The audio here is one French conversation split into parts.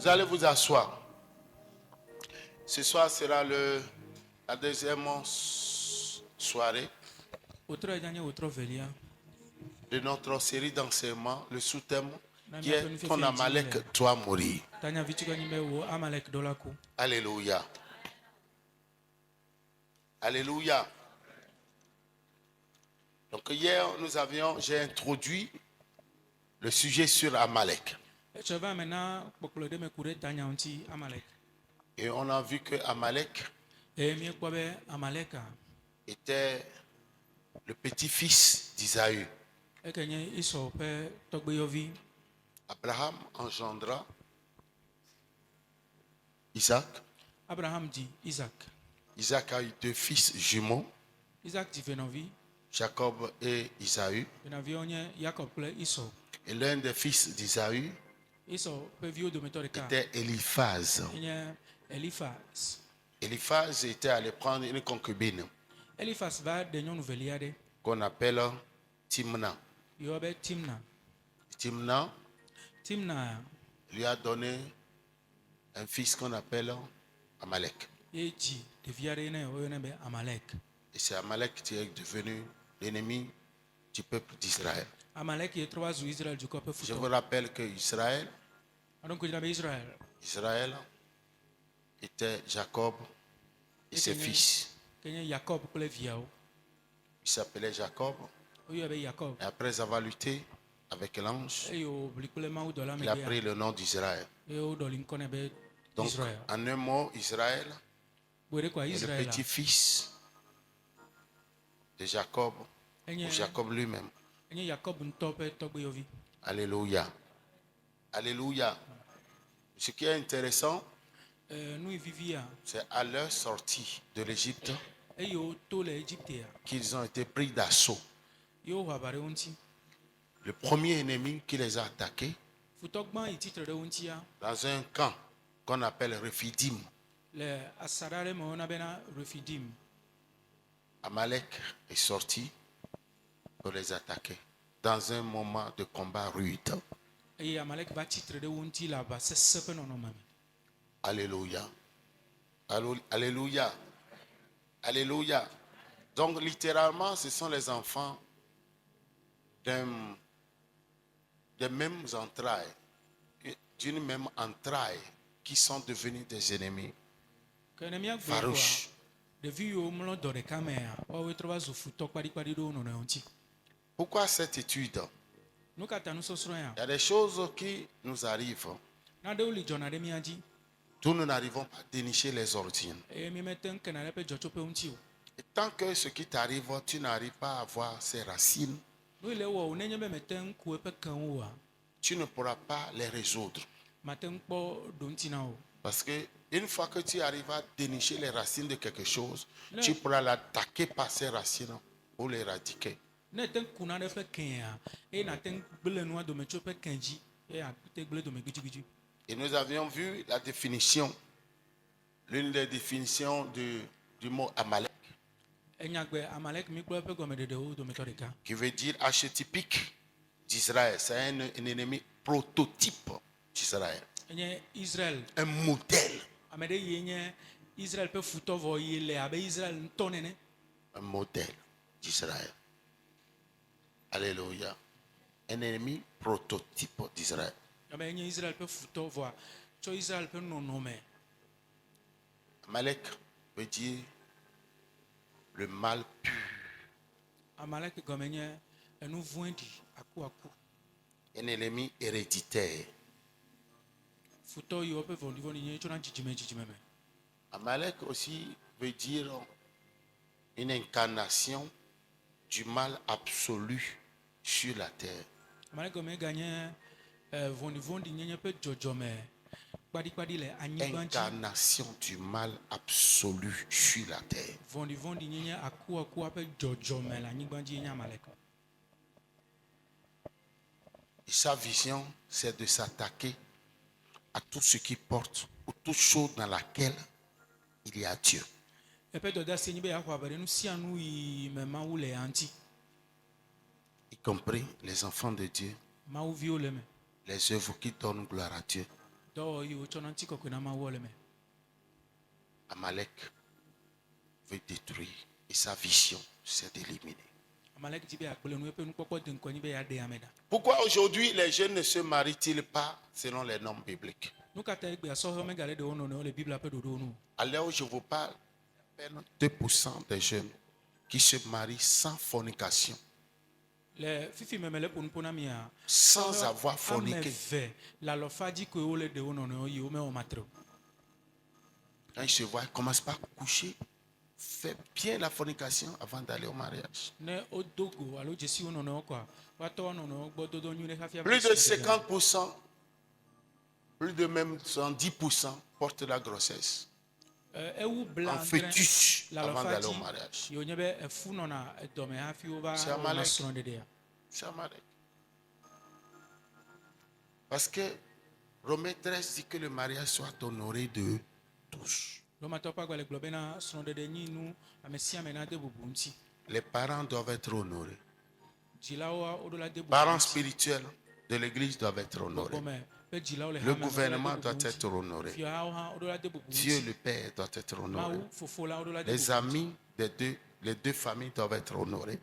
Vous allez vous asseoir. Ce soir sera la deuxième soirée de notre série d'enseignements, le sous-thème qui est ton Amalek doit mourir. Alléluia. Alléluia. Donc hier, j'ai introduit le sujet sur Amalek. Et on a vu que Amalek était le petit-fils d'Isaü. Abraham engendra Isaac. Abraham dit Isaac. Isaac a eu deux fils jumeaux, Isaac dit Jacob et Isaü. Et l'un des fils d'Isaü était Eliphaz. Eliphaz était allé prendre une concubine qu'on appelle Timna. Timna lui a donné un fils qu'on appelle Amalek. Et c'est Amalek qui est devenu l'ennemi du peuple d'Israël. Je vous rappelle que Israël était Jacob et ses fils. Il s'appelait Jacob. Et après avoir lutté avec l'ange, il a pris le nom d'Israël. Donc, en un mot, Israël est le petit-fils de Jacob, ou Jacob lui-même. Alléluia. Alléluia. Ce qui est intéressant, c'est à leur sortie de l'Égypte qu'ils ont été pris d'assaut. Le premier ennemi qui les a attaqués dans un camp qu'on appelle Rephidim. Amalek est sorti pour les attaquer dans un moment de combat rude. Alléluia. Alléluia. Alléluia. Donc littéralement, ce sont les enfants des mêmes entrailles, d'une même entraille, qui sont devenus des ennemis farouches. Pourquoi cette étude? Il y a des choses qui nous arrivent. Nous n'arrivons pas à dénicher les origines. Et tant que ce qui t'arrive, tu n'arrives pas à voir ses racines, tu ne pourras pas les résoudre. Parce que une fois que tu arrives à dénicher les racines de quelque chose, tu pourras l'attaquer par ses racines ou l'éradiquer. Et nous avions vu la définition, l'une des définitions du mot Amalek, qui veut dire archétypique d'Israël. C'est un ennemi prototype d'Israël. Un modèle. Un modèle d'Israël. Alléluia. Un ennemi prototype d'Israël. Amalek veut dire le mal pur. Un ennemi héréditaire. Amalek aussi veut dire une incarnation du mal absolu sur la terre. Incarnation du mal absolu sur la terre. Et sa vision, c'est de s'attaquer à tout ce qui porte ou toute chose dans laquelle il y a Dieu. Y compris les enfants de Dieu, les œuvres qui donnent gloire à Dieu. Amalek veut détruire et sa vision, c'est d'éliminer. Pourquoi aujourd'hui les jeunes ne se marient-ils pas selon les normes bibliques? À l'heure où je vous parle, 2% des jeunes qui se marient sans fornication, sans avoir forniqué. Quand ils se voient, ils ne commencent pas à coucher. Fais bien la fornication avant d'aller au mariage. Plus de 50%, plus de même 110% portent la grossesse. En fœtus avant d'aller au mariage. C'est Amalek. C'est Amalek. Parce que Romains 13 dit que le mariage soit honoré de tous. Les parents doivent être honorés. Parents spirituels de l'église doivent être honorés. Le gouvernement doit être honoré. Dieu le Père doit être honoré. Les amis les deux familles doivent être honorés.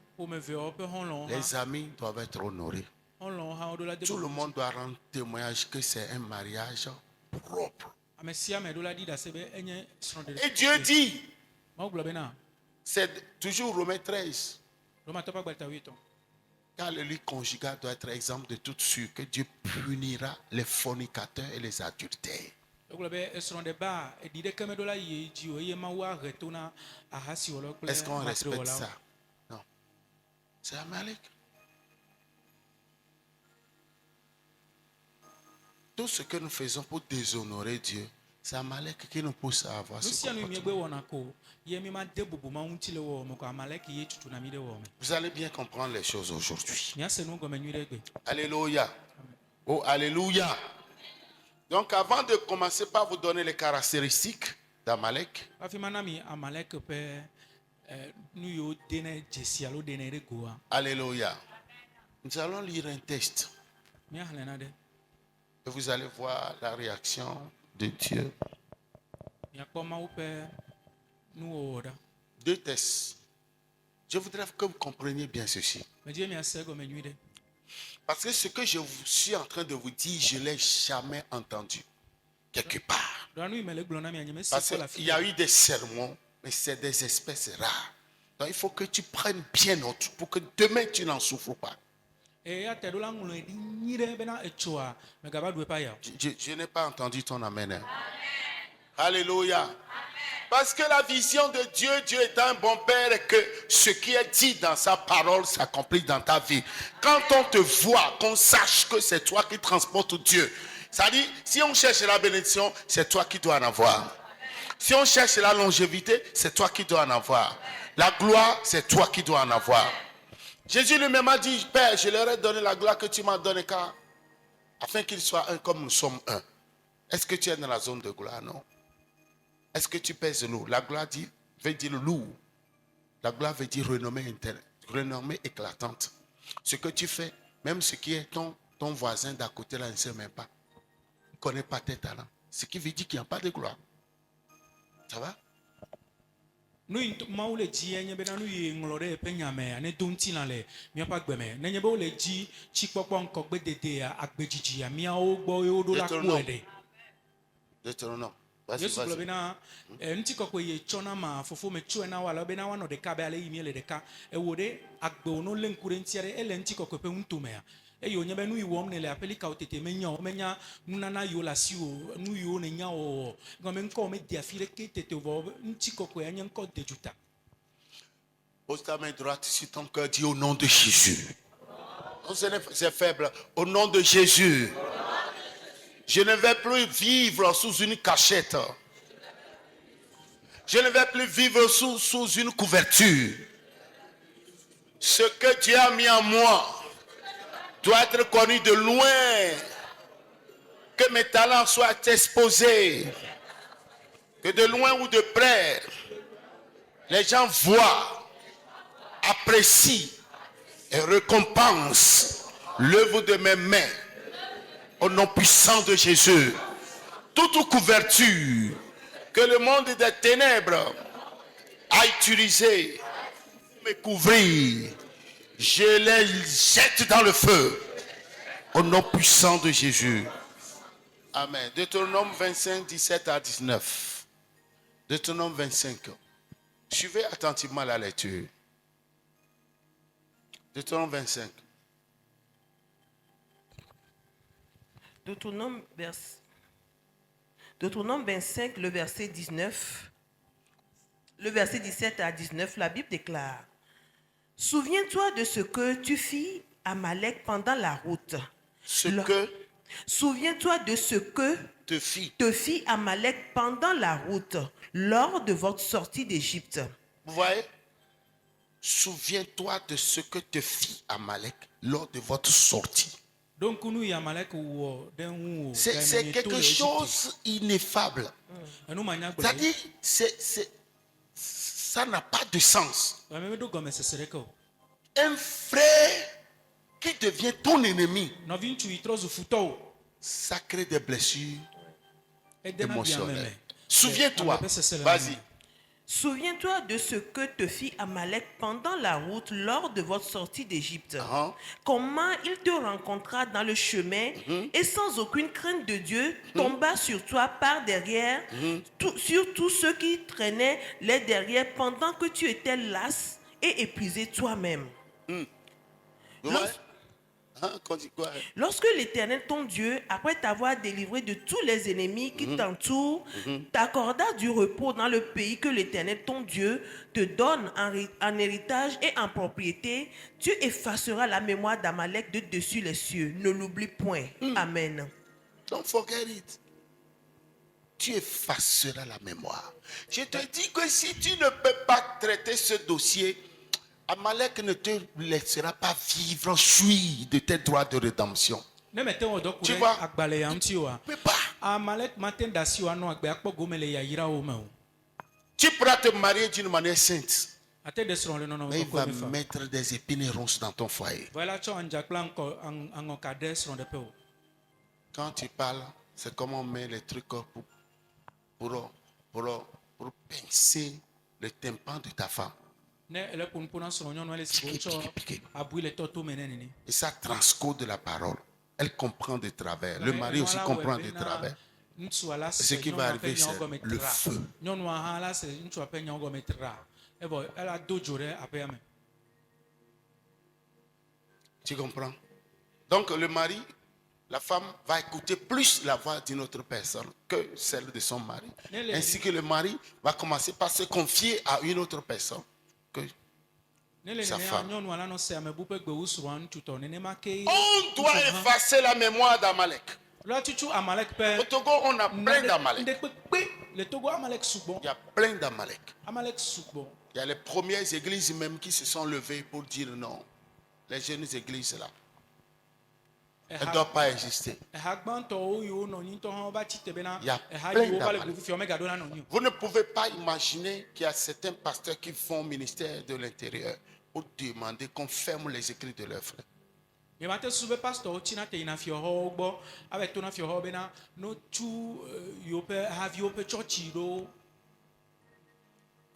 Les amis doivent être honorés. Tout le monde doit rendre témoignage que c'est un mariage propre. Et Dieu dit, c'est toujours Romains 13. Car le lit conjugal doit être exemple de tout sûr que Dieu punira les fornicateurs et les adultères. Est-ce qu'on respecte ça? Non. C'est Amalek. Tout ce que nous faisons pour déshonorer Dieu, c'est Amalek qui nous pousse à avoir ce comportement. Vous allez bien comprendre les choses aujourd'hui. Alléluia. Oh, alléluia. Donc avant de commencer par vous donner les caractéristiques d'Amalek, alléluia, nous allons lire un texte. Et vous allez voir la réaction de Dieu. 2 textes. Je voudrais que vous compreniez bien ceci. Parce que ce que je suis en train de vous dire, je ne l'ai jamais entendu quelque part. Parce qu'il y a eu des sermons, mais c'est des espèces rares. Donc il faut que tu prennes bien note pour que demain tu n'en souffres pas. Je n'ai pas entendu ton amen. Amen. Alléluia. Amen. Parce que la vision de Dieu, Dieu est un bon père et que ce qui est dit dans sa parole s'accomplit dans ta vie. Quand on te voit, qu'on sache que c'est toi qui transportes Dieu. C'est-à-dire, si on cherche la bénédiction, c'est toi qui dois en avoir. Si on cherche la longévité, c'est toi qui dois en avoir. La gloire, c'est toi qui dois en avoir. Jésus lui-même a dit, Père, je leur ai donné la gloire que tu m'as donnée, car afin qu'ils soient un comme nous sommes un. Est-ce que tu es dans la zone de gloire? Non. Est-ce que tu pèses lourd? La gloire veut dire lourd. La gloire veut dire renommée éclatante. Ce que tu fais, même ce qui est ton voisin d'à côté là, ne sait même pas. Il ne connaît pas tes talents. Ce qui veut dire qu'il n'y a pas de gloire. Ça va? Nous maule ji enye be na nu ye nglore pe nyame ne donti na le mi pa gbeme ne nye be o le ji chikpokpo nko gbe dede ya agbejiji ya mi o gbo e odo la ku ede Deutéronome. Yesu glo be na nti kokko ye chona ma fofo me chu na wala be na wa no de ka be ale yimi le de ka e wode agbo no le nkure ntiare ele nti kokko pe ntume ya e yo nye be nu iwom ne le apeli ka otete menya o menya nunana yo la si o nu yo ne nya o ngome nko me dia fire ke tete vo nti kokko ya nye nko de juta. Pose ta main droite sur ton cœur, dis au nom de Jésus. C'est faible. Au nom de Jésus. Je ne vais plus vivre sous une cachette. Je ne vais plus vivre sous une couverture. Ce que Dieu a mis en moi doit être connu de loin. Que mes talents soient exposés. Que de loin ou de près, les gens voient, apprécient et récompensent l'œuvre de mes mains. Au nom puissant de Jésus. toute couverture que le monde des ténèbres a utilisé pour me couvrir, je les jette dans le feu au nom puissant de Jésus. Amen. Deutéronome 25, 17 à 19. Deutéronome 25. Suivez attentivement la lecture. Deutéronome 25. Deutéronome 25, le verset 19. Le verset 17 à 19, la Bible déclare: Souviens-toi de ce que tu fis à Amalek pendant la route. Souviens-toi de ce que te fit Amalek pendant la route, lors de votre sortie d'Égypte. Vous voyez? Souviens-toi de ce que te fit Amalek lors de votre sortie. C'est quelque chose d'ineffable. C'est-à-dire, ça n'a pas de sens. Un frère qui devient ton ennemi, ça crée des blessures émotionnelles. Souviens-toi, vas-y. Souviens-toi de ce que te fit Amalek pendant la route lors de votre sortie d'Égypte. Comment il te rencontra dans le chemin et sans aucune crainte de Dieu tomba sur toi par derrière, sur tous ceux qui traînaient les derrière pendant que tu étais las et épuisé toi-même. Lorsque l'Éternel, ton Dieu, après t'avoir délivré de tous les ennemis qui t'entourent, t'accorda du repos dans le pays que l'Éternel, ton Dieu, te donne en héritage et en propriété, tu effaceras la mémoire d'Amalek de dessus les cieux. Ne l'oublie point. Amen. Don't forget it. Tu effaceras la mémoire. Je te dis que si tu ne peux pas traiter ce dossier, Amalek ne te laissera pas vivre jouir de tes droits de rédemption. Tu vois? Tu ne peux pas. Tu pourras te marier d'une manière sainte, mais il va mettre des épines ronces dans ton foyer. Quand tu parles, c'est comme on met les trucs pour pincer le tympan de ta femme. Et ça transcode la parole. Elle comprend de travers. Le mari aussi comprend de travers. Ce qui va arriver, c'est le feu. Tu comprends? Donc le mari, la femme va écouter plus la voix d'une autre personne que celle de son mari. Ainsi que le mari va commencer par se confier à une autre personne que sa femme. On doit effacer la mémoire d'Amalek. Au Togo, on a plein d'Amalek. Il y a plein d'Amalek. Il y a les premières églises même qui se sont levées pour dire non. Les jeunes églises là, elles ne doivent pas exister. Il y a plein d'Amalek. Vous ne pouvez pas imaginer qu'il y a certains pasteurs qui font ministère de l'intérieur pour demander qu'on ferme les écrits de leurs frères. Vous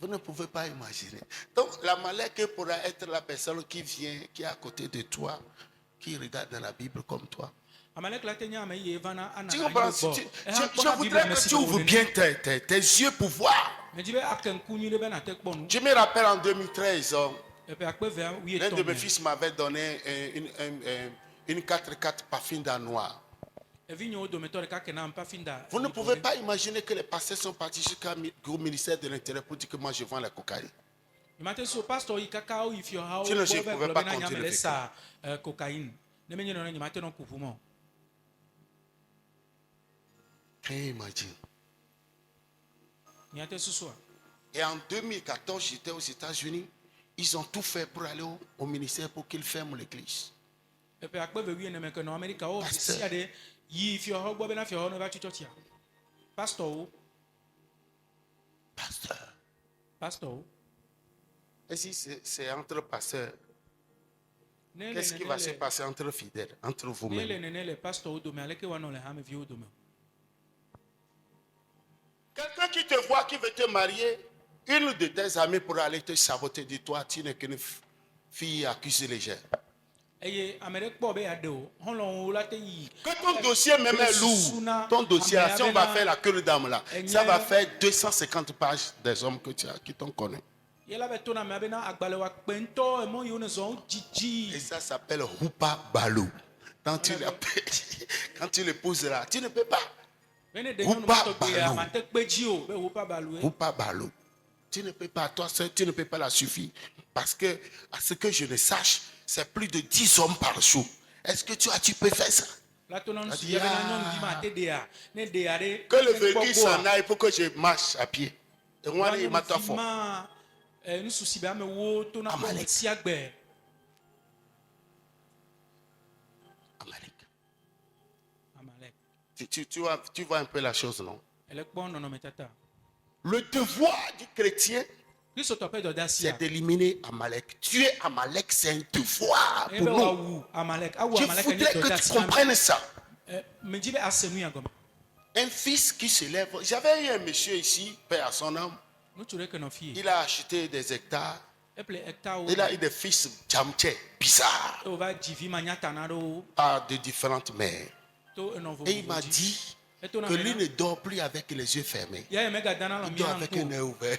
ne pouvez pas imaginer. Donc l'Amalek pourra être la personne qui vient, qui est à côté de toi, qui regarde dans la Bible comme toi. Tu comprends? Je voudrais que tu ouvres bien tes yeux pour voir. Je me rappelle en 2013, l'un de mes fils m'avait donné une 4x4 Pafinda noire. Vous ne pouvez pas imaginer que les pasteurs sont partis jusqu'au ministère de l'Intérieur pour dire que moi je vends la cocaïne. Sinon je ne pouvais pas continuer ça. Imagine. Et en 2014, j'étais aux États-Unis. Ils ont tout fait pour aller au ministère pour qu'ils ferment l'église. Pasteur. Et si c'est entre pasteurs, qu'est-ce qui va se passer entre fidèles, entre vous-mêmes? te voit qui veut te marier, une de tes amies pour aller te saboter, dis-toi, tu n'es qu'une fille accusée légère. Que ton dossier même est lourd. Ton dossier, si on va faire la queue de dame là, ça va faire 250 pages des hommes qui t'ont connu. Et ça s'appelle Hupa Balou. Quand tu l'épouses là, tu ne peux pas. Hupa Balou. Tu ne peux pas, toi seul, tu ne peux pas la suffire. Parce que, à ce que je ne sache, c'est plus de 10 hommes par jour. Est-ce que tu peux faire ça? Que le véhicule s'en aille pour que je marche à pied. Et moi, il m'a tout fait. Tu vois un peu la chose, non? Le devoir du chrétien, c'est d'éliminer Amalek. Tuer Amalek, c'est un devoir pour nous. Je voudrais que tu comprennes ça. Un fils qui se lève. J'avais eu un monsieur ici, père à son âme. Il a acheté des hectares. Il a eu des fils jamché, bizarres, par de différentes mères. Et il m'a dit que lui ne dort plus avec les yeux fermés. Il dort avec un œil ouvert.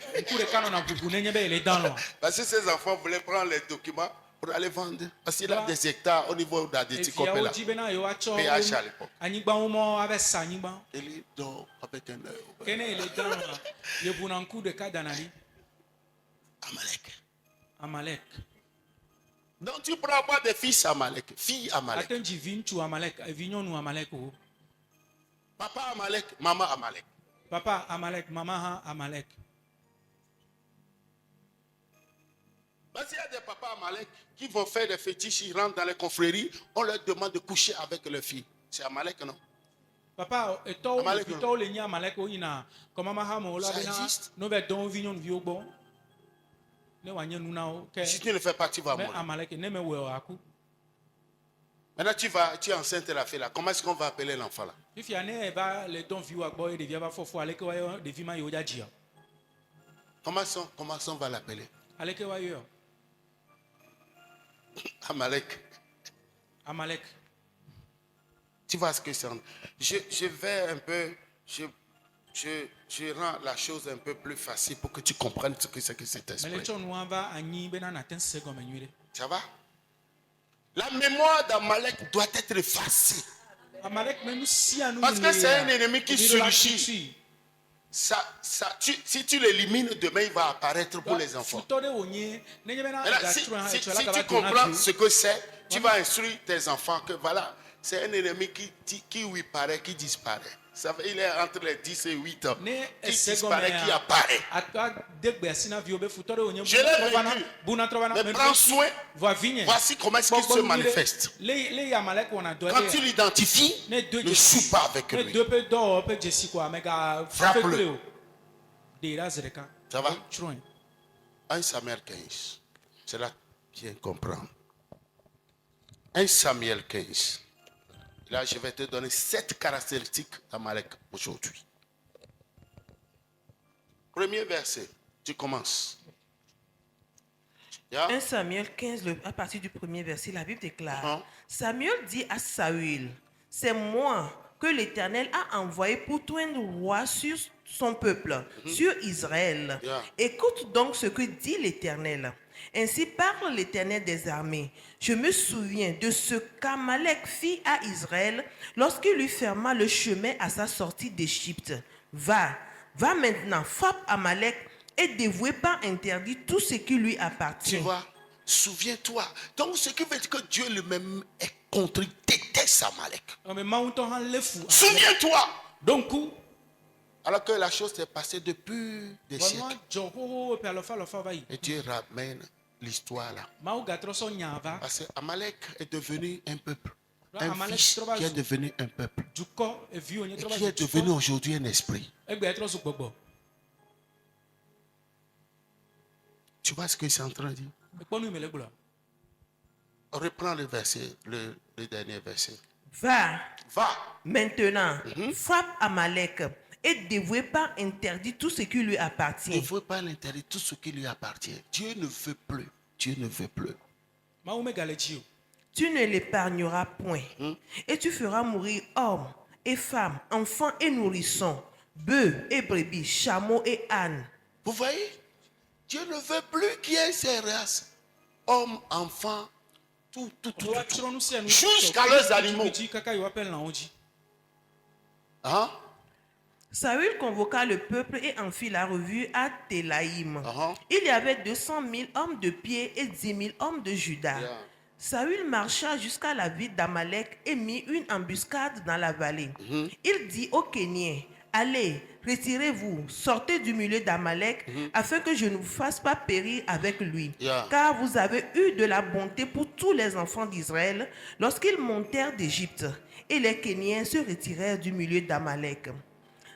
Parce que ses enfants voulaient prendre les documents pour aller vendre. Parce qu'il a des hectares au niveau d'Adéticopé là. PH à l'époque. Et il dort avec un œil ouvert. Amalek. Donc tu pourras avoir des fils Amalek, filles Amalek. Papa Amalek, maman Amalek. Papa Amalek, maman Amalek. Parce qu'il y a des papas Amalek qui vont faire des fétiches, ils rentrent dans les confréries, on leur demande de coucher avec leurs filles. C'est Amalek, non? Papa, ça existe. Si tu ne fais pas, tu vas mourir. Maintenant, tu es enceinte de la fille là. Comment est-ce qu'on va appeler l'enfant là? Comment on va l'appeler? Amalek. Tu vois ce que c'est? Je vais un peu, je rends la chose un peu plus facile pour que tu comprennes ce que c'est que cet esprit. Ça va? La mémoire d'Amalek doit être effacée. Parce que c'est un ennemi qui surgit. Si tu l'élimines, demain il va apparaître pour les enfants. Si tu comprends ce que c'est, tu vas instruire tes enfants que voilà, c'est un ennemi qui paraît, qui disparaît. Il est entre les 10 et 8 ans. Qui disparaît, qui apparaît. Je l'ai vécu. Mais prends soin. Voici comment est-ce qu'il se manifeste. Quand tu l'identifies, ne joue pas avec lui. Frappe-le. Ça va? 1 Samuel 15. C'est là bien comprendre. 1 Samuel 15. Là, je vais te donner 7 caractéristiques d'Amalek aujourd'hui. Premier verset, tu commences. 1 Samuel 15, à partir du premier verset, la Bible déclare, Samuel dit à Saül, c'est moi que l'Éternel a envoyé pour toi un roi sur son peuple, sur Israël. Écoute donc ce que dit l'Éternel. Ainsi parle l'Éternel des armées. Je me souviens de ce qu'Amalek fit à Israël lorsqu'il lui ferma le chemin à sa sortie d'Égypte. Va maintenant, frappe Amalek et dévoue par interdit tout ce qui lui appartient. Tu vois, souviens-toi. Donc ce qui veut dire que Dieu lui-même est contre, il déteste Amalek. Souviens-toi. Donc, alors que la chose s'est passée depuis des siècles. Et Dieu ramène l'histoire là. Parce que Amalek est devenu un peuple. Un fils qui est devenu un peuple. Et qui est devenu aujourd'hui un esprit. Tu vois ce que c'est en train de dire? On reprend le verset, le dernier verset. Va. Maintenant, frappe Amalek et dévouer par interdit tout ce qui lui appartient. Dévouer par interdit tout ce qui lui appartient. Dieu ne veut plus. Dieu ne veut plus. Tu ne l'épargneras point. Et tu feras mourir hommes et femmes, enfants et nourrissons, bœufs et brebis, chameaux et ânes. Vous voyez, Dieu ne veut plus qu'il y ait ces races. Hommes, enfants, tout. Jusqu'à leurs animaux. Hein? Saül convoqua le peuple et en fit la revue à Télaïm. Il y avait 200 000 hommes de pied et 10 000 hommes de Juda. Saül marcha jusqu'à la ville d'Amalek et mit une embuscade dans la vallée. Il dit aux Kéniens, allez, retirez-vous, sortez du milieu d'Amalek, afin que je ne vous fasse pas périr avec lui. Car vous avez eu de la bonté pour tous les enfants d'Israël lorsqu'ils montèrent d'Égypte. Et les Kéniens se retirèrent du milieu d'Amalek.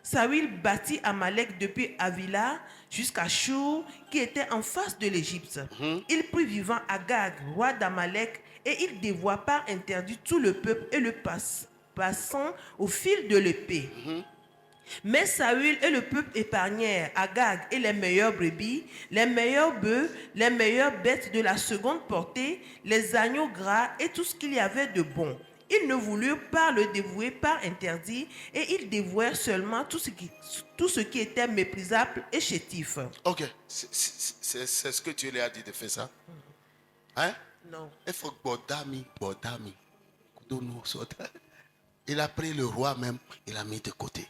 Saül bâtit Amalek depuis Avila jusqu'à Shur, qui était en face de l'Égypte. Il prit vivant Agag, roi d'Amalek, et il dévoua par interdit tout le peuple et le passant au fil de l'épée. Mais Saül et le peuple épargnèrent Agag et les meilleures brebis, les meilleurs bœufs, les meilleures bêtes de la seconde portée, les agneaux gras et tout ce qu'il y avait de bon. Ils ne voulurent pas le dévouer par interdit et ils dévouèrent seulement tout ce qui était méprisable et chétif. Ok, c'est ce que Dieu lui a dit de faire ça. Hein? Non. Il faut que Bodami. Il a pris le roi même, il a mis de côté.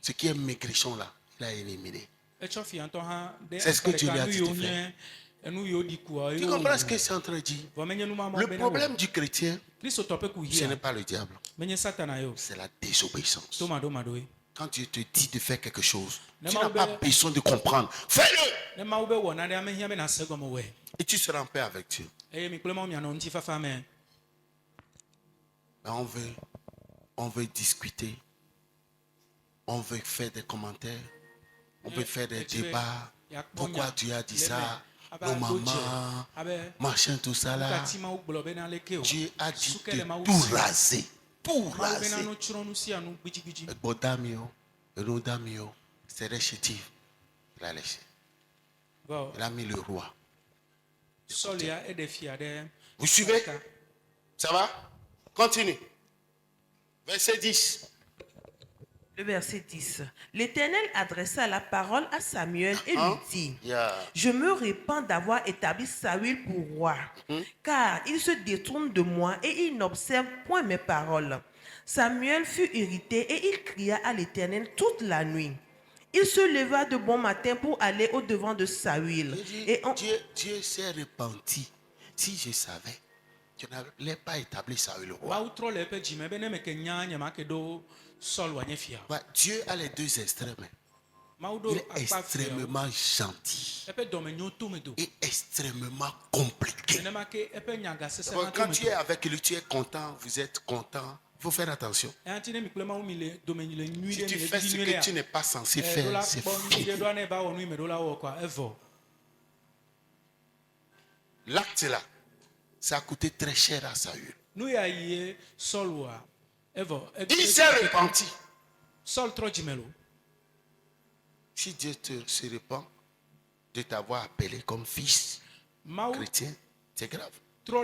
Ce qui est maigrichon là, il a éliminé. C'est ce que Dieu lui a dit de faire. Tu comprends ce que c'est en train de dire? Le problème du chrétien, ce n'est pas le diable. C'est la désobéissance. Quand Dieu te dit de faire quelque chose, tu n'as pas besoin de comprendre. Fais-le! Et tu seras en paix avec Dieu. On veut discuter. On veut faire des commentaires. On veut faire des débats. Pourquoi Dieu a dit ça? Nos mamans, machin, tout ça là. Dieu a dit de tout raser. Tout raser. Bodamio, c'est les chétifs. Il a laissé. Il a mis le roi. Vous suivez? Ça va? Continue. Verset 10. Le verset 10. L'Éternel adressa la parole à Samuel et lui dit, je me répands d'avoir établi Saül pour roi, car il se détourne de moi et il n'observe point mes paroles. Samuel fut irrité et il cria à l'Éternel toute la nuit. Il se leva de bon matin pour aller au-devant de Saül. Dieu s'est repenti. Si je savais, je n'allais pas établir Saül roi. Dieu a les deux extrêmes. Il est extrêmement gentil et extrêmement compliqué. Quand tu es avec lui, tu es content, vous êtes content. Il faut faire attention. Si tu fais ce que tu n'es pas censé faire, c'est fini. L'acte là, ça a coûté très cher à Saül. Il s'est repenti. Si Dieu se repent de t'avoir appelé comme fils chrétien, c'est grave. Il y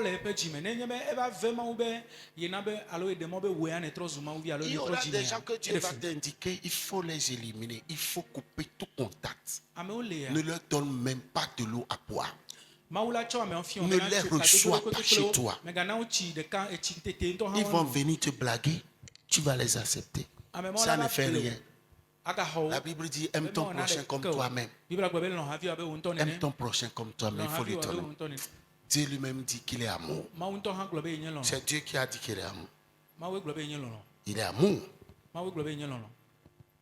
aura des gens que Dieu va t'indiquer, il faut les éliminer, il faut couper tout contact. Ne leur donne même pas de l'eau à boire. Ne les reçois pas chez toi. Ils vont venir te blaguer, tu vas les accepter. Ça ne fait rien. La Bible dit aime ton prochain comme toi-même. Aime ton prochain comme toi-même, il faut lui donner. Dieu lui-même dit qu'il est amour. C'est Dieu qui a dit qu'il est amour. Il est amour.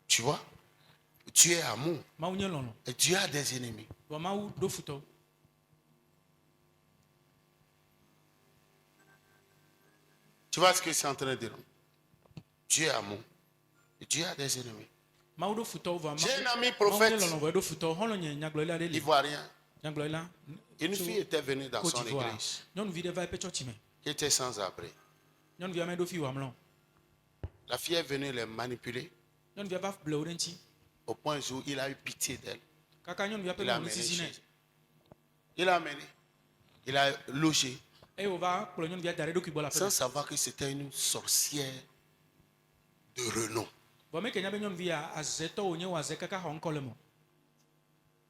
Tu vois? Dieu est amour. Et Dieu a des ennemis. Tu vois ce que c'est en train de dire? Dieu est amour. Et Dieu a des ennemis. J'ai un ami prophète ivoirien. Une fille était venue dans son église qui était sans abri. La fille est venue les manipuler Au point où il a eu pitié d'elle. Il a amené chez elle. Il a amené. Il a logé. Sans savoir que c'était une sorcière de renom.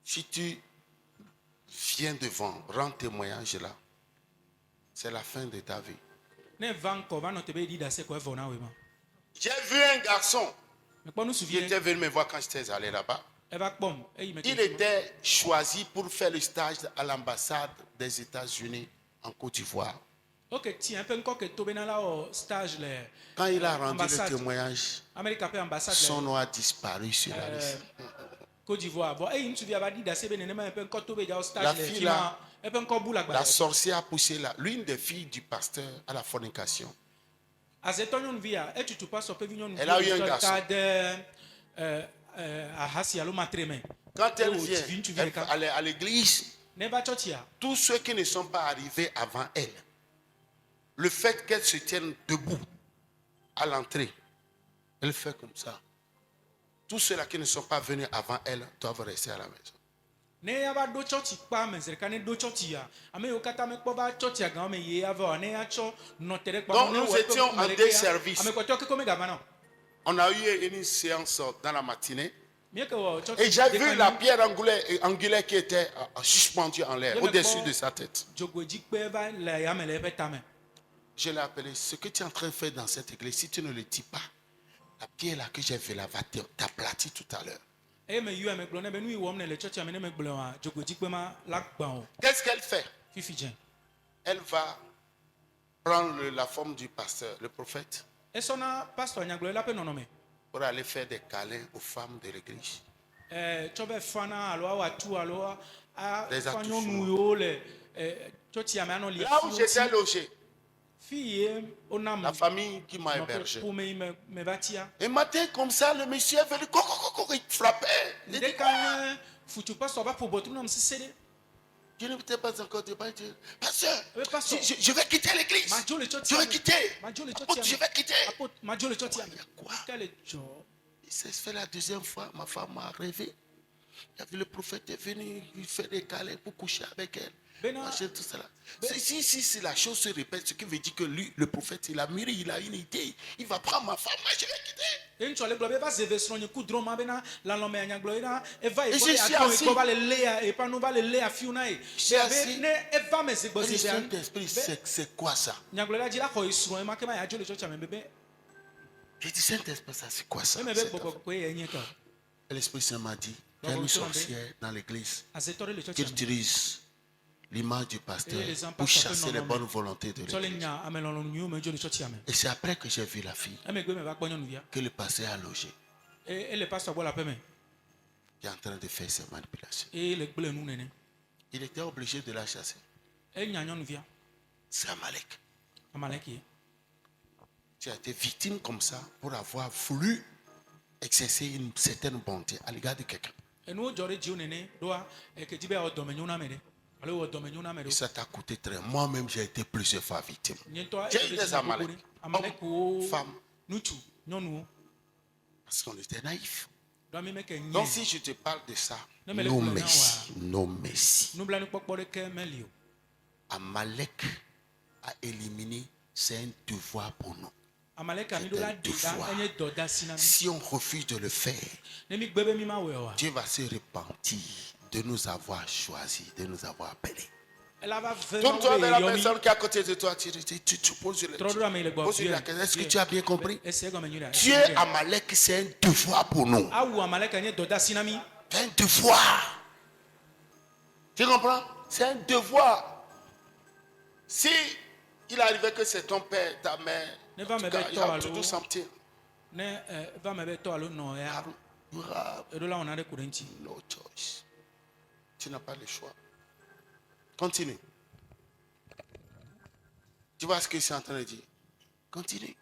Si tu viens devant, rends témoignage là, c'est la fin de ta vie. J'ai vu un garçon qui était venu me voir quand j'étais allé là-bas. Il était choisi pour faire le stage à l'ambassade des États-Unis en Côte d'Ivoire. Quand il a rendu le témoignage, son nom a disparu sur la liste. Côte d'Ivoire. La fille là, la sorcière a poussé l'une des filles du pasteur à la fornication. Elle a eu un garçon. Quand elle vient, elle va aller à l'église. Tous ceux qui ne sont pas arrivés avant elle, le fait qu'elle se tienne debout à l'entrée, elle fait comme ça. Tous ceux-là qui ne sont pas venus avant elle doivent rester à la maison. Donc nous étions en deux services. On a eu une séance dans la matinée. Et j'ai vu la pierre angulaire qui était suspendue en l'air au-dessus de sa tête. Je l'ai appelé. Ce que tu es en train de faire dans cette église, si tu ne le dis pas, la pierre là que j'ai vue là va t'aplatir tout à l'heure. Qu'est-ce qu'elle fait? Elle va prendre la forme du pasteur, le prophète, pour aller faire des câlins aux femmes de l'église. Là où j'étais logé, la famille qui m'a hébergé. Et matin comme ça, le monsieur est venu, il frappait. Je ne t'ai pas encore dit, pasteur, je vais quitter l'église. Je vais quitter. Je vais quitter. Il y a quoi? C'est fait la deuxième fois, ma femme m'a rêvé. Il y avait le prophète est venu, il fait des câlins pour coucher avec elle. Tout cela. Si la chose se répète, ce qui veut dire que lui, le prophète, il a mûri, il a une idée. Il va prendre ma femme, moi je vais quitter. Et je suis assis. Le Saint-Esprit, c'est quoi ça? J'ai dit, Saint-Esprit, ça c'est quoi ça? L'Esprit Saint m'a dit, il y a une sorcière dans l'église qui utilise l'image du pasteur pour chasser les bonnes volontés de l'église. Et c'est après que j'ai vu la fille que le pasteur a logé. Qui est en train de faire ses manipulations. Il était obligé de la chasser. C'est Amalek. Tu as été victime comme ça pour avoir voulu exercer une certaine bonté à l'égard de quelqu'un. Et ça t'a coûté très. Moi-même, j'ai été plusieurs fois victime. J'ai eu des Amalek. Hommes, femmes. Parce qu'on était naïfs. Donc si je te parle de ça, nos messie. Amalek a éliminé, c'est un devoir pour nous. Si on refuse de le faire, Dieu va se repentir de nous avoir choisis, de nous avoir appelés. Tourne-toi vers la personne qui est à côté de toi, tu poses la question. Est-ce que tu as bien compris? Dieu Amalek, c'est un devoir pour nous. C'est un devoir. Tu comprends? C'est un devoir. Si il arrivait que c'est ton père, ta mère, you have to do something. No choice. Tu n'as pas le choix. Continue. Tu vois ce que c'est en train de dire? Continue.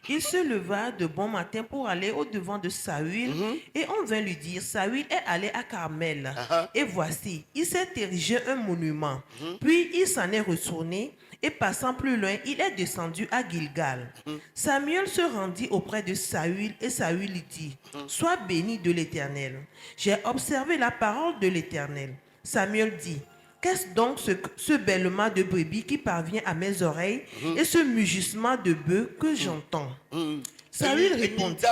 Il se leva de bon matin pour aller au-devant de Saül, et on vint lui dire, Saül est allé à Carmel, et voici, il s'est érigé un monument. Puis il s'en est retourné, et passant plus loin, il est descendu à Gilgal. Samuel se rendit auprès de Saül, et Saül lui dit, sois béni de l'Éternel. J'ai observé la parole de l'Éternel. Samuel dit, qu'est-ce donc ce bêlement de brebis qui parvient à mes oreilles et ce mugissement de bœuf que j'entends? Saül répondit.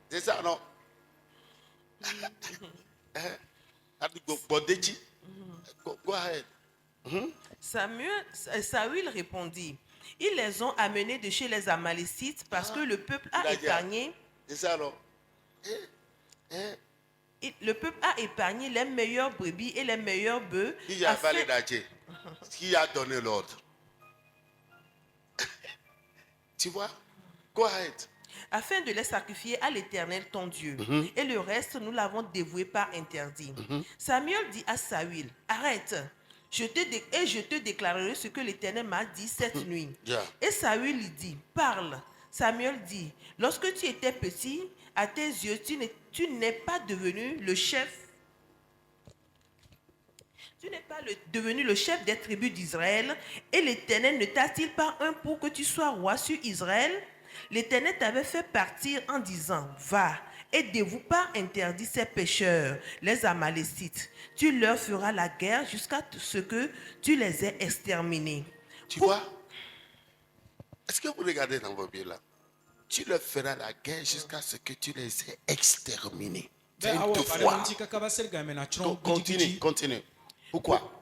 C'est ça, non? Go ahead. Saül répondit, ils les ont amenés de chez les Amalécites parce que le peuple a épargné. C'est ça, non? Le peuple a épargné les meilleurs brebis et les meilleurs bœufs. Qui a parlé d'Adjé? Qui a donné l'ordre? Tu vois? Go ahead. Afin de les sacrifier à l'Éternel ton Dieu. Et le reste, nous l'avons dévoué par interdit. Samuel dit à Saül, arrête, je te déclarerai ce que l'Éternel m'a dit cette nuit. Et Saül lui dit, parle. Samuel dit, lorsque tu étais petit, à tes yeux, tu n'es pas devenu le chef. Tu n'es pas devenu le chef des tribus d'Israël, et l'Éternel ne t'a-t-il pas un pour que tu sois roi sur Israël? L'Éternel t'avait fait partir en disant, va, et dévoue par interdit ces pécheurs, les Amalécites. Tu leur feras la guerre jusqu'à ce que tu les aies exterminés. Tu vois? Est-ce que vous regardez dans vos Bibles là? Tu leur feras la guerre jusqu'à ce que tu les aies exterminés. C'est un devoir. Continue.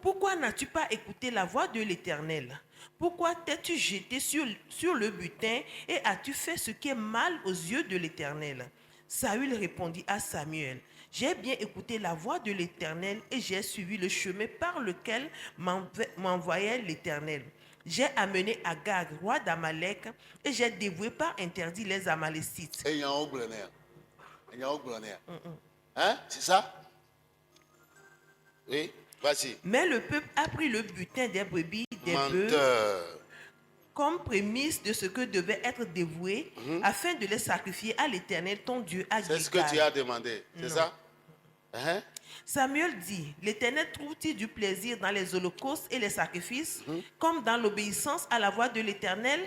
Pourquoi n'as-tu pas écouté la voix de l'Éternel? Pourquoi t'es-tu jeté sur le butin et as-tu fait ce qui est mal aux yeux de l'Éternel? Saül répondit à Samuel, j'ai bien écouté la voix de l'Éternel et j'ai suivi le chemin par lequel m'envoyait l'Éternel. J'ai amené Agag, roi d'Amalek, et j'ai dévoué par interdit les Amalécites. Hein? C'est ça? Oui, vas-y. Mais le peuple a pris le butin des brebis, des bœufs, comme prémisse de ce que devait être dévoué, afin de les sacrifier à l'Éternel, ton Dieu, à Gilgal. C'est ce que tu as demandé, c'est ça? Samuel dit, l'Éternel trouve-t-il du plaisir dans les holocaustes et les sacrifices, comme dans l'obéissance à la voix de l'Éternel?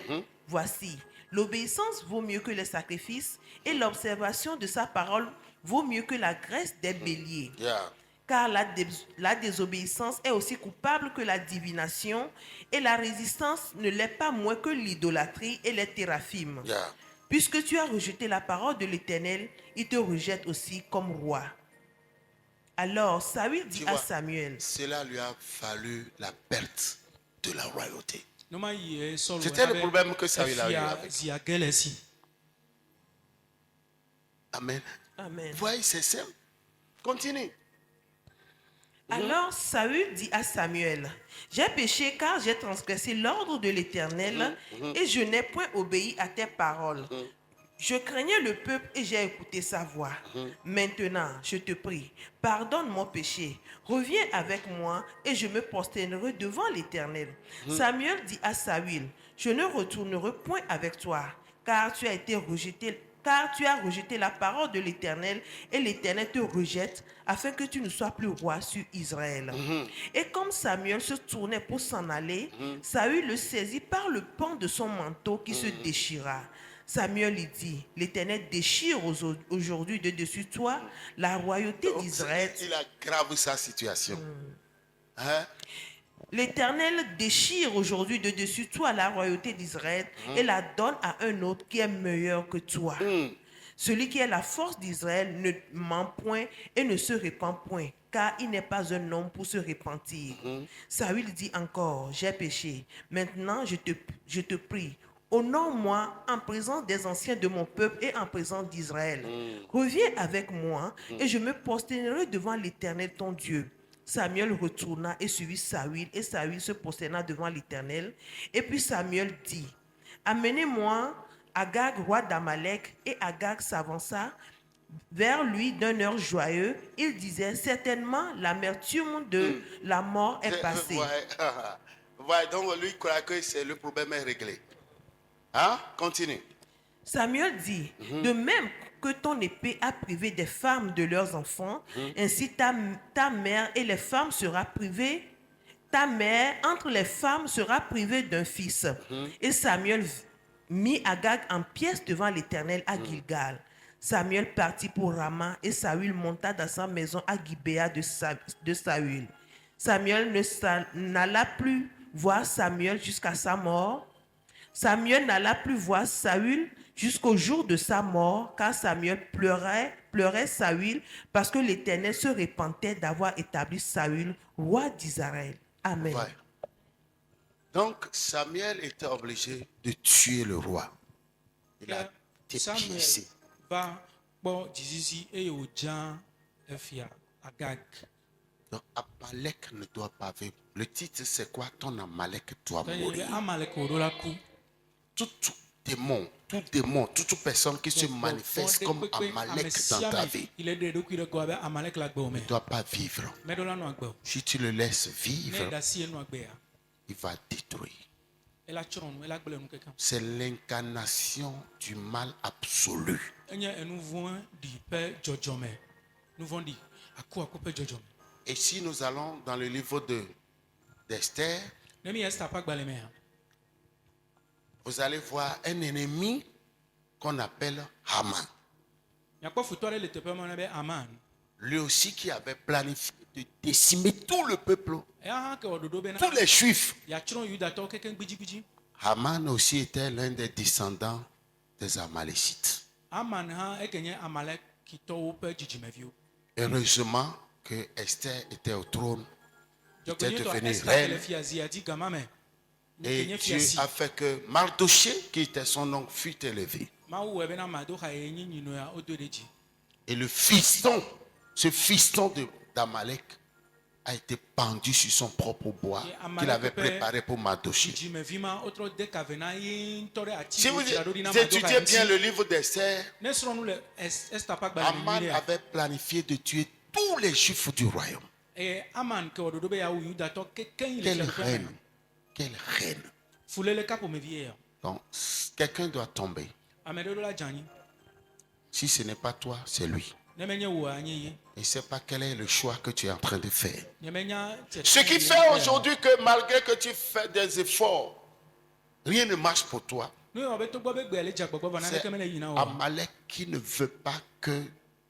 Voici, l'obéissance vaut mieux que les sacrifices, et l'observation de sa parole vaut mieux que la graisse des béliers. Car la désobéissance est aussi coupable que la divination, et la résistance ne l'est pas moins que l'idolâtrie et les téraphimes. Puisque tu as rejeté la parole de l'Éternel, il te rejette aussi comme roi. Alors Saül dit à Samuel, cela lui a fallu la perte de la royauté. C'était le problème que Saül a eu avec. Amen. Voyez, c'est simple. Continue. Alors Saül dit à Samuel, j'ai péché car j'ai transgressé l'ordre de l'Éternel et je n'ai point obéi à tes paroles. Je craignais le peuple et j'ai écouté sa voix. Maintenant, je te prie, pardonne mon péché. Reviens avec moi et je me prosternerai devant l'Éternel. Samuel dit à Saül, je ne retournerai point avec toi, car tu as rejeté la parole de l'Éternel et l'Éternel te rejette afin que tu ne sois plus roi sur Israël. Et comme Samuel se tournait pour s'en aller, Saül le saisit par le pan de son manteau qui se déchira. Samuel lui dit, l'Éternel déchire aujourd'hui de dessus toi la royauté d'Israël. Il aggrave sa situation. L'Éternel déchire aujourd'hui de dessus toi la royauté d'Israël et la donne à un autre qui est meilleur que toi. Celui qui est la force d'Israël ne ment point et ne se répand point, car il n'est pas un homme pour se repentir. Saül dit encore, j'ai péché. Maintenant, je te prie, honore-moi en présence des anciens de mon peuple et en présence d'Israël. Reviens avec moi et je me prosternerai devant l'Éternel ton Dieu. Samuel retourna et suivit Saül, et Saül se prosterna devant l'Éternel. Et puis Samuel dit, amenez-moi Agag, roi d'Amalek. Et Agag s'avança vers lui d'un air joyeux. Il disait, certainement l'amertume de la mort est passée. Ouais, donc lui croit que le problème est réglé. Hein? Continue. Samuel dit, de même que ton épée a privé des femmes de leurs enfants, ainsi ta mère et les femmes sera privée, ta mère entre les femmes sera privée d'un fils. Et Samuel mit Agag en pièces devant l'Éternel à Gilgal. Samuel partit pour Rama et Saül monta dans sa maison à Gibéa de Saül. Samuel n'alla plus voir Samuel jusqu'à sa mort. Samuel n'alla plus voir Saül jusqu'au jour de sa mort, car Samuel pleurait Saül parce que l'Éternel se repentait d'avoir établi Saül roi d'Israël. Amen. Ouais. Donc Samuel était obligé de tuer le roi. Il a été piécé. Donc Amalek ne doit pas vivre. Le titre c'est quoi? Ton Amalek doit mourir. Tout démon, toute personne qui se manifeste comme Amalek dans ta vie ne doit pas vivre. Si tu le laisses vivre, il va détruire. C'est l'incarnation du mal absolu. Et si nous allons dans le livre d'Esther, vous allez voir un ennemi qu'on appelle Haman. Lui aussi qui avait planifié de décimer tout le peuple, tous les Juifs. Haman aussi était l'un des descendants des Amalécites. Heureusement que Esther était au trône, était devenue reine. Et Dieu a fait que Mardoché, qui était son oncle, fut élevé. Et le fiston, ce fiston d'Amalek a été pendu sur son propre bois qu'il avait préparé pour Mardoché. Si vous étudiez bien le livre d'Esther, Haman avait planifié de tuer tous les Juifs du royaume. Quelle reine! Quelle reine! Donc, quelqu'un doit tomber. Si ce n'est pas toi, c'est lui. Et ne sait pas quel est le choix que tu es en train de faire. Ce qui fait aujourd'hui que malgré que tu fais des efforts, rien ne marche pour toi. C'est Amalek qui ne veut pas que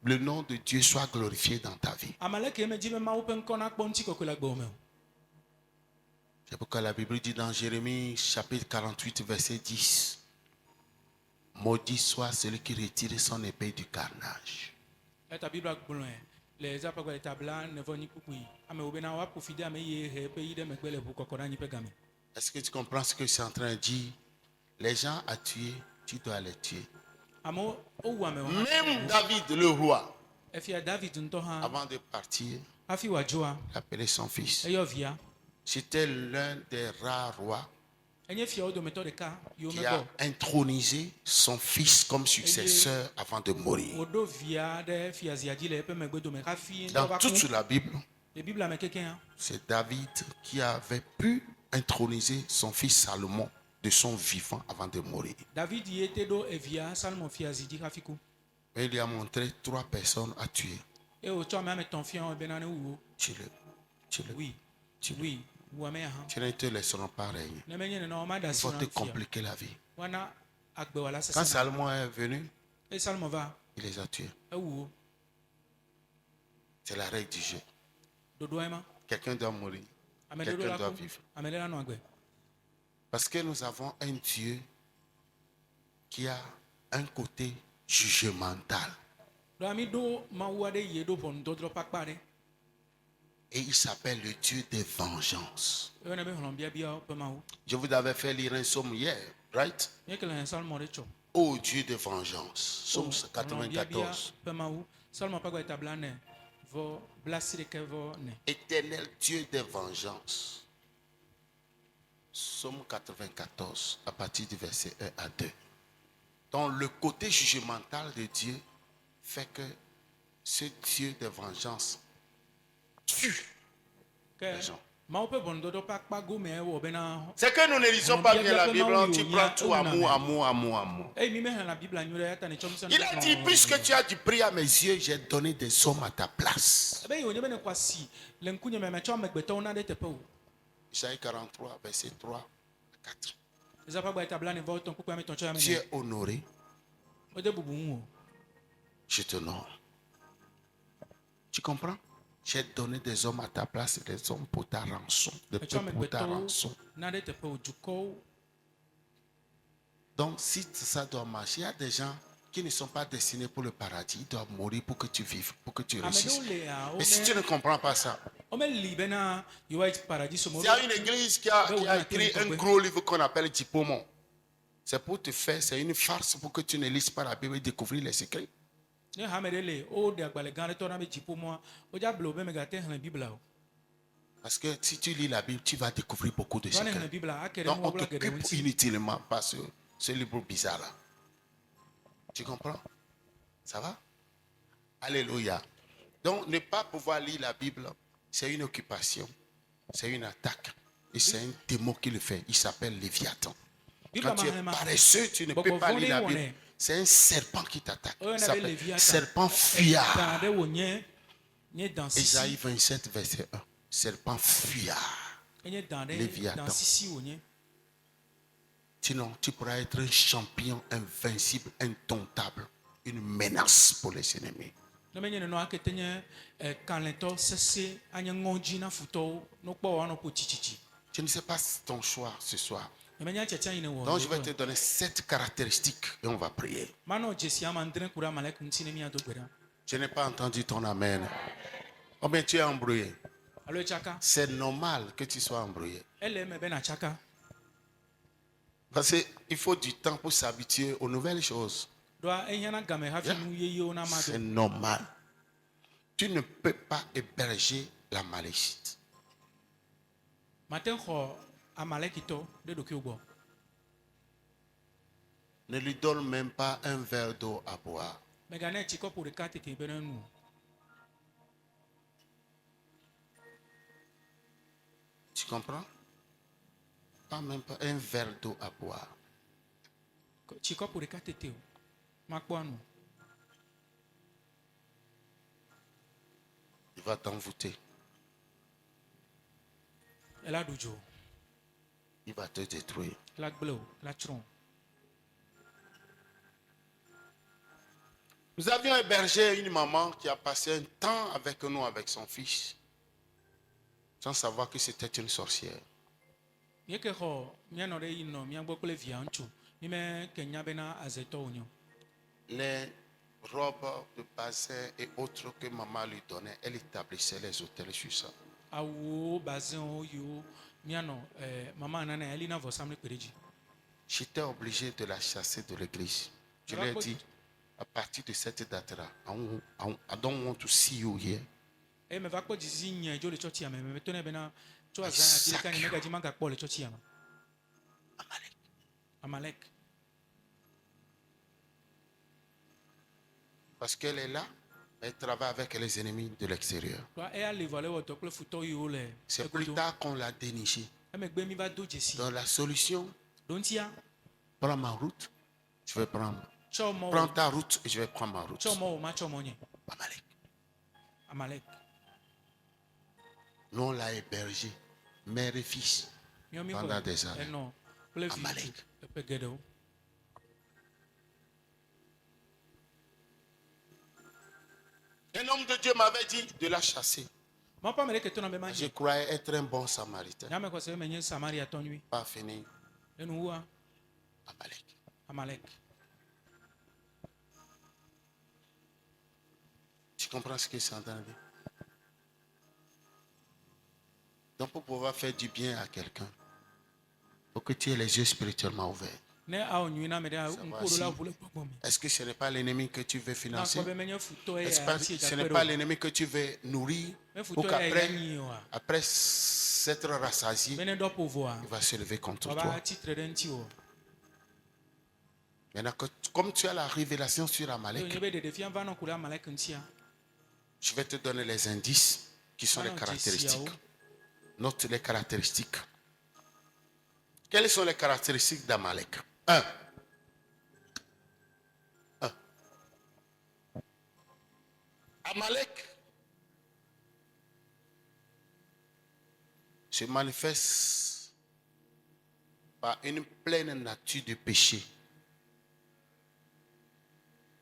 le nom de Dieu soit glorifié dans ta vie. C'est pourquoi la Bible dit dans Jérémie chapitre 48 verset 10, maudit soit celui qui retire son épée du carnage. Est-ce que tu comprends ce que c'est en train de dire? Les gens à tuer, tu dois les tuer. Même David le roi, avant de partir, il appelait son fils. C'était l'un des rares rois qui a intronisé son fils comme successeur avant de mourir. Dans toute la Bible, c'est David qui avait pu introniser son fils Salomon de son vivant avant de mourir. Et il lui a montré 3 personnes à tuer. Tue-le. Tu ne te laisseront pas régner. Il faut te compliquer la vie. Quand Salomon est venu, il les a tués. C'est la règle du jeu. Quelqu'un doit mourir. Quelqu'un doit vivre. Parce que nous avons un Dieu qui a un côté jugemental. Et il s'appelle le Dieu des vengeances. Je vous avais fait lire un psaume hier, right? Oh Dieu de vengeance. Psaume 94. Éternel Dieu des vengeances. Psaume 94, à partir du verset 1 à 2. Donc le côté jugemental de Dieu fait que ce Dieu de vengeance tue les gens. C'est que nous ne lisons pas bien la Bible, tu prends tout amour. Il a dit, puisque tu as du prix à mes yeux, j'ai donné des hommes à ta place. Isaïe 43, verset 3 à 4. Tu es honoré, je t'honore. Tu comprends? J'ai donné des hommes à ta place et des hommes pour ta rançon, des peuples pour ta rançon. Donc, si ça doit marcher, il y a des gens qui ne sont pas destinés pour le paradis. Ils doivent mourir pour que tu vives, pour que tu réussisses. Et si tu ne comprends pas ça, il y a une église qui a écrit un gros livre qu'on appelle Dipomon. C'est pour te faire, c'est une farce pour que tu ne lises pas la Bible et découvrir les secrets. Parce que si tu lis la Bible, tu vas découvrir beaucoup de secrets. Donc on t'occupe inutilement par ce livre bizarre là. Tu comprends? Ça va? Alléluia. Donc ne pas pouvoir lire la Bible, c'est une occupation, c'est une attaque. Et c'est un démon qui le fait. Il s'appelle Léviathan. Quand tu es paresseux, tu ne peux pas lire la Bible. C'est un serpent qui t'attaque. Il s'appelle serpent fuyard. Isaïe 27, verset 1. Serpent fuyard. Léviathan. Sinon, tu pourras être un champion invincible, indomptable. Une menace pour les ennemis. Je ne sais pas ton choix ce soir. Donc je vais te donner 7 caractéristiques et on va prier. Je n'ai pas entendu ton amen. Oh bien tu es embrouillé. C'est normal que tu sois embrouillé. Parce qu'il faut du temps pour s'habituer aux nouvelles choses. C'est normal. Tu ne peux pas héberger la maléchite. Ne lui donne même pas un verre d'eau à boire. Tu comprends? Pas même pas un verre d'eau à boire. Il va t'envoûter. Il va te détruire. Nous avions hébergé une maman qui a passé un temps avec nous, avec son fils, sans savoir que c'était une sorcière. Les robes de bassin et autres que maman lui donnait, elle établissait les hôtels sur ça. J'étais obligé de la chasser de l'église. Je lui ai dit, à partir de cette date-là, I don't want to see you here. Amalek. Parce qu'elle est là, elle travaille avec les ennemis de l'extérieur. C'est plus tard qu'on l'a déniché. Dans la solution, prends ma route, je vais prendre. Prends ta route et je vais prendre ma route. Amalek. Nous on l'a hébergé, mère et fils, pendant des années. Amalek. Un homme de Dieu m'avait dit de la chasser. Je croyais être un bon samaritain. Pas fini. Amalek. Tu comprends ce que c'est en train de dire? Donc pour pouvoir faire du bien à quelqu'un, il faut que tu aies les yeux spirituellement ouverts. Est-ce que ce n'est pas l'ennemi que tu veux financer? Est-ce que ce n'est pas l'ennemi que tu veux nourrir pour qu'après s'être rassasié, il va se lever contre toi? Maintenant, comme tu as la révélation sur Amalek, je vais te donner les indices qui sont les caractéristiques. Note les caractéristiques. Quelles sont les caractéristiques d'Amalek? 1. Amalek se manifeste par une pleine nature de péché.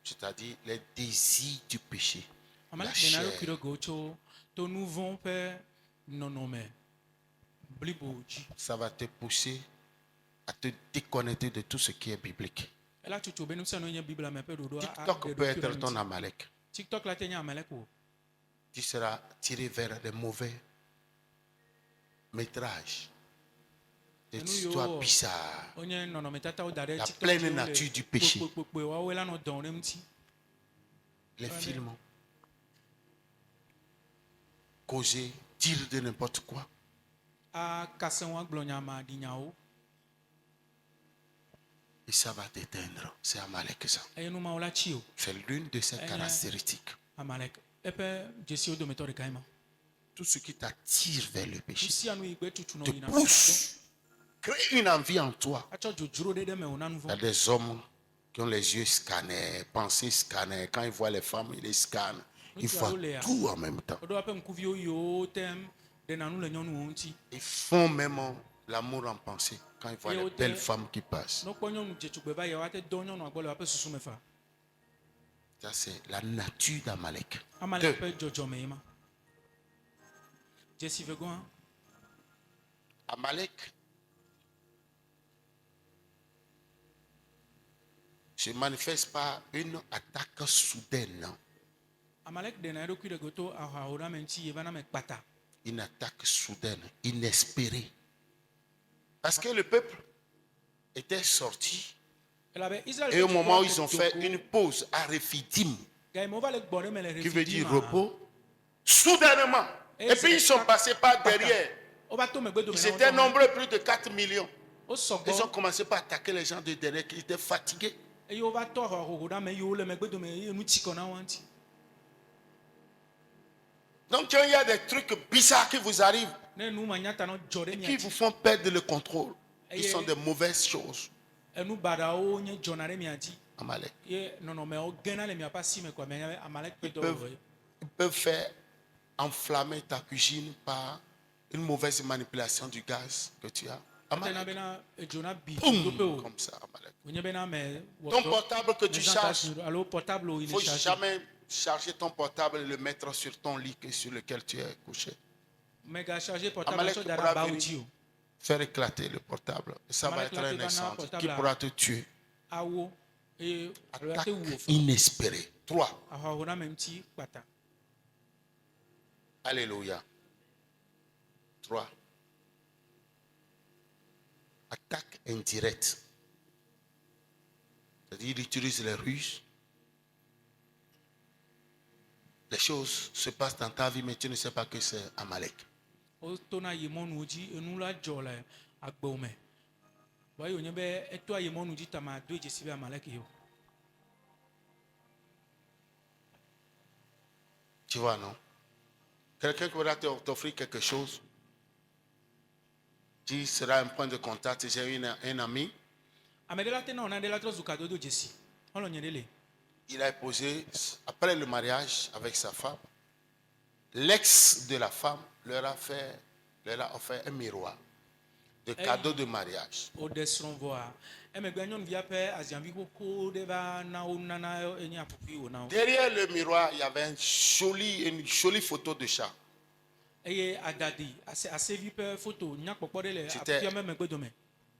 C'est-à-dire les désirs du péché. La chair. Ça va te pousser à te déconnecter de tout ce qui est biblique. TikTok peut être ton Amalek. Tu seras tiré vers des mauvais métrages, des histoires bizarres, la pleine nature du péché, les films, causer, dire de n'importe quoi. Et ça va t'éteindre. C'est Amalek ça. C'est l'une de ses caractéristiques. Tout ce qui t'attire vers le péché te pousse, crée une envie en toi. Il y a des hommes qui ont les yeux scannés, pensées scannées. Quand ils voient les femmes, ils les scannent. Ils font tout en même temps. Ils font même l'amour en pensée quand ils voient les belles femmes qui passent. Ça, c'est la nature d'Amalek. 2. Amalek se manifeste par une attaque soudaine. Une attaque soudaine, inespérée. Parce que le peuple était sorti. Et au moment où ils ont fait une pause à Rephidim, qui veut dire repos, soudainement, et puis ils sont passés par derrière. Ils étaient nombreux, plus de 4 millions. Ils ont commencé par attaquer les gens de derrière qui étaient fatigués. Donc il y a des trucs bizarres qui vous arrivent et qui vous font perdre le contrôle. Ils sont de mauvaises choses. Amalek. Ils peuvent faire enflammer ta cuisine par une mauvaise manipulation du gaz que tu as. Amalek. Boum, comme ça, Amalek. Ton portable que tu charges, il ne faut jamais charger ton portable et le mettre sur ton lit sur lequel tu es couché. Amalek pourra venir faire éclater le portable. Ça va être un incendie qui pourra te tuer. Attaque inespérée. 3. Alléluia. 3. Attaque indirecte. C'est-à-dire, il utilise les ruses. Les choses se passent dans ta vie, mais tu ne sais pas que c'est Amalek. Tu vois, non? Quelqu'un qui voudra t'offrir quelque chose, tu seras un point de contact. J'ai un ami. Il a épousé, après le mariage avec sa femme, l'ex de la femme leur a offert un miroir de cadeau de mariage. Derrière le miroir, il y avait une jolie photo de chat. C'était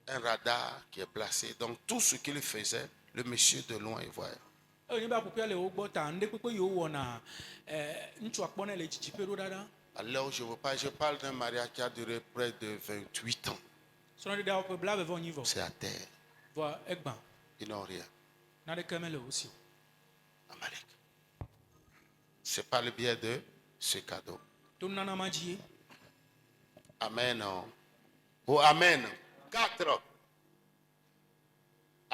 un radar qui est placé. Donc tout ce qu'il faisait, le monsieur de loin il voyait. Alors je parle d'un mariage qui a duré près de 28 ans. C'est à terre. Ils n'ont rien. Amalek. C'est par le biais de ce cadeau. Amen. Oh, amen. 4.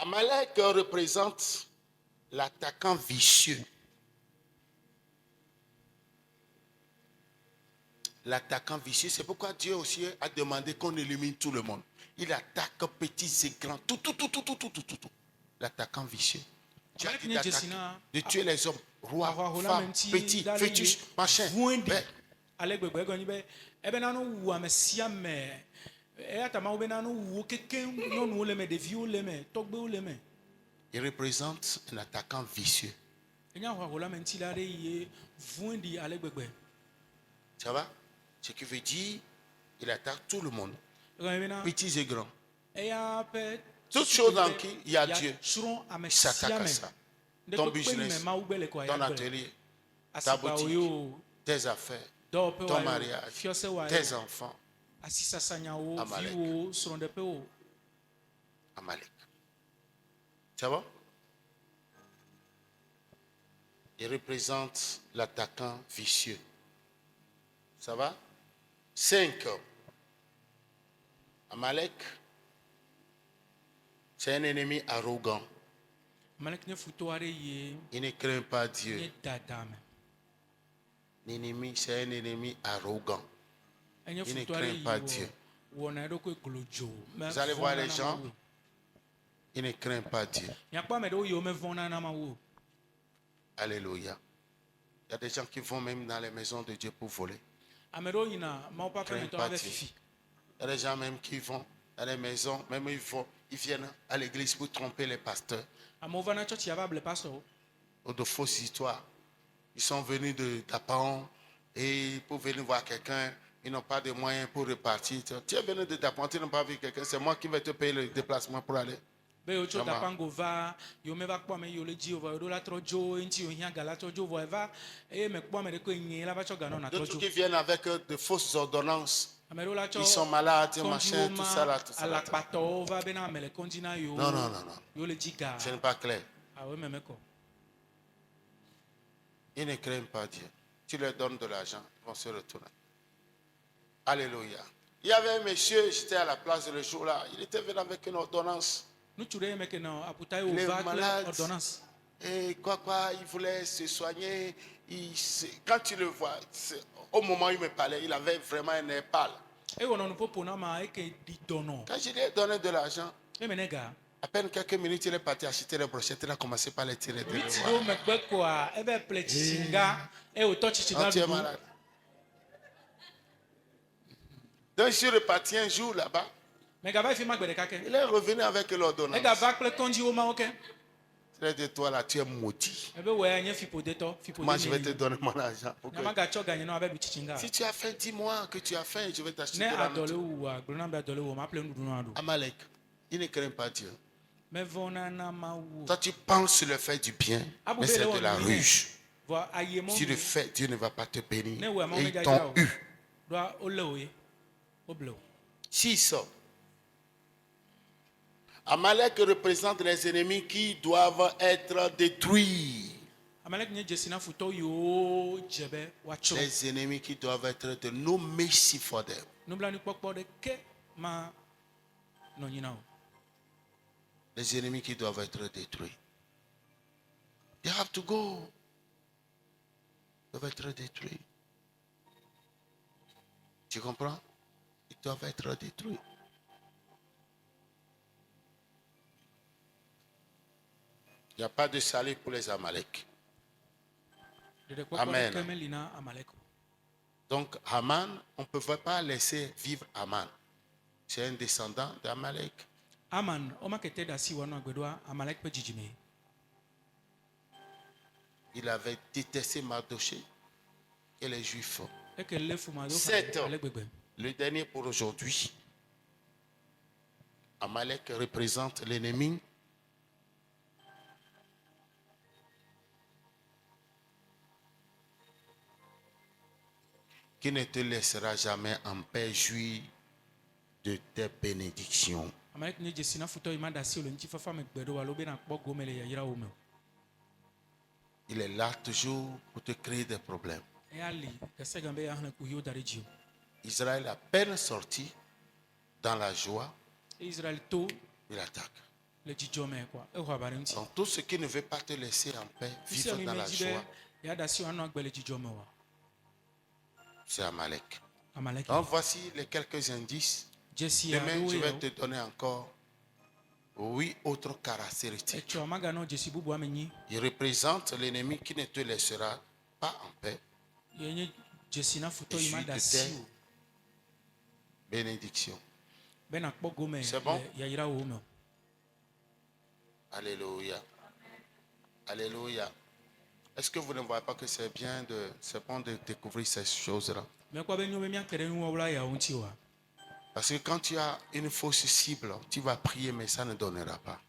Amalek représente l'attaquant vicieux. L'attaquant vicieux, c'est pourquoi Dieu aussi a demandé qu'on élimine tout le monde. Il attaque petits et grands, tout. L'attaquant vicieux. Dieu a dit de tuer les hommes, rois, femmes, petits, fœtus, machin. Il représente un attaquant vicieux. Ça va? Ce qui veut dire il attaque tout le monde, petits et grands. Toutes choses en qui il y a Dieu, il s'attaque à ça. Ton business, ton atelier, ta boutique, tes affaires, ton mariage, tes enfants. Amalek. Amalek. Ça va? Il représente l'attaquant vicieux. Ça va? 5. Amalek, c'est un ennemi arrogant. Il ne craint pas Dieu. L'ennemi, c'est un ennemi arrogant. Il ne craint pas Dieu. Vous allez voir les gens, ils ne craignent pas Dieu. Alléluia. Il y a des gens qui vont même dans les maisons de Dieu pour voler. Il y a des gens même qui vont dans les maisons, même ils viennent à l'église pour tromper les pasteurs. Ou de fausses histoires. Ils sont venus d'Apaon et pour venir voir quelqu'un, ils n'ont pas de moyens pour repartir. Tu es venu de Dapan, tu n'as pas vu quelqu'un, c'est moi qui vais te payer le déplacement pour aller. Donc tu qui viennent avec de fausses ordonnances. Ils sont malades, machin, tout ça là, tout ça. Non. Ce n'est pas clair. Ils ne craignent pas Dieu. Tu leur donnes de l'argent, ils vont se retourner. Alléluia. Il y avait un monsieur, j'étais à la place le jour là, il était venu avec une ordonnance. Il est malade. Et quoi, il voulait se soigner. Quand tu le vois, au moment où il me parlait, il avait vraiment un air pâle. Quand je lui ai donné de l'argent, à peine quelques minutes, il est parti acheter les brochettes. Il a commencé par les tirer de tu es malade. Donc je suis reparti un jour là-bas. Il est revenu avec l'ordonnance. Il a dit, toi là, tu es maudit. Moi, je vais te donner mon argent. Si tu as faim, dis-moi que tu as faim, je vais t'acheter de la nourriture. Amalek, il ne craint pas Dieu. Toi, tu penses sur le fait du bien, mais c'est de la ruse. Si le fait, Dieu ne va pas te bénir. Et ils t'ont eu. 6. Amalek représente les ennemis qui doivent être détruits. Les ennemis qui doivent être détruits. No mercy for them. Les ennemis qui doivent être détruits. They have to go. Ils doivent être détruits. Tu comprends? Ils doivent être détruits. Il n'y a pas de salut pour les Amalek. Amen. Donc, Haman, on ne pouvait pas laisser vivre Haman. C'est un descendant d'Amalek. Il avait détesté Mardoché et les Juifs. 7. Le dernier pour aujourd'hui. Amalek représente l'ennemi qui ne te laissera jamais en paix jouir de tes bénédictions. Il est là toujours pour te créer des problèmes. Israël à peine sorti dans la joie, il attaque. Donc tout ce qui ne veut pas te laisser en paix, vivre dans la joie, c'est Amalek. Donc voici les quelques indices. Demain, je vais te donner encore 8 autres caractéristiques. Il représente l'ennemi qui ne te laissera pas en paix. Et jouit de tes bénédictions. C'est bon? Alléluia. Alléluia. Est-ce que vous ne voyez pas que c'est bon de découvrir ces choses-là? Parce que quand tu as une fausse cible, tu vas prier, mais ça ne donnera pas.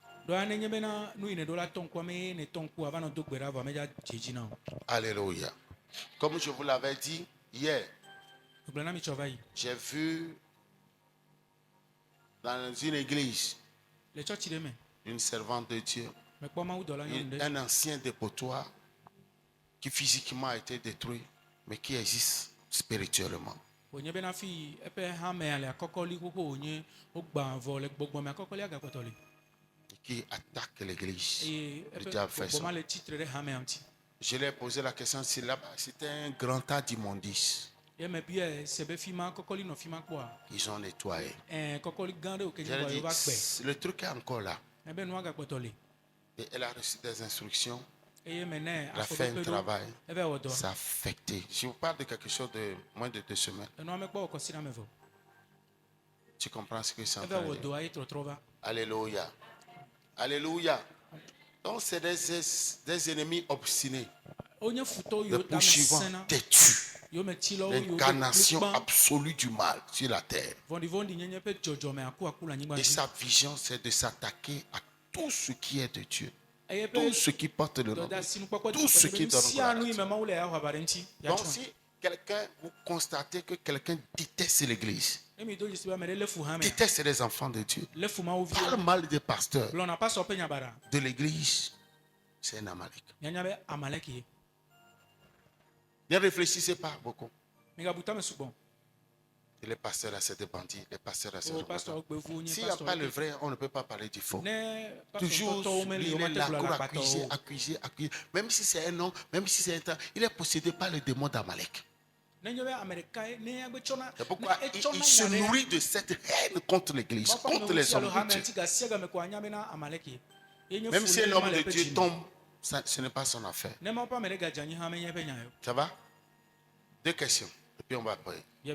Alléluia. Comme je vous l'avais dit hier, j'ai vu dans une église une servante de Dieu, un ancien dépotoir qui physiquement a été détruit, mais qui existe spirituellement. Qui attaque l'église. Je lui ai posé la question si là-bas c'était un grand tas d'immondices. Ils ont nettoyé. Je lui ai dit, le truc est encore là. Et elle a reçu des instructions. Elle a fait un travail. Ça a affecté. Je vous parle de quelque chose de moins de 2 semaines. Tu comprends ce que c'est en train de dire? Alléluia. Alléluia. Donc c'est des ennemis obstinés. Le poursuivant têtu. L'incarnation absolue du mal sur la terre. Et sa vision, c'est de s'attaquer à tout ce qui est de Dieu. Tout ce qui porte le nom. Tout ce qui donne gloire. Donc si quelqu'un, vous constatez que quelqu'un déteste l'église, déteste les enfants de Dieu, parle mal des pasteurs de l'église, c'est un Amalek. Ne réfléchissez pas beaucoup. Et les pasteurs là, c'est des bandits. Les pasteurs là, c'est des bandits. S'il n'y a pas le vrai, on ne peut pas parler du faux. Toujours, il est là pour accuser. Même si c'est un homme, même si c'est un temps, il est possédé par le démon d'Amalek. C'est pourquoi il se nourrit de cette haine contre l'église, contre les hommes de Dieu. Même si un homme de Dieu tombe, ce n'est pas son affaire. Ça va? 2 questions, et puis on va prier.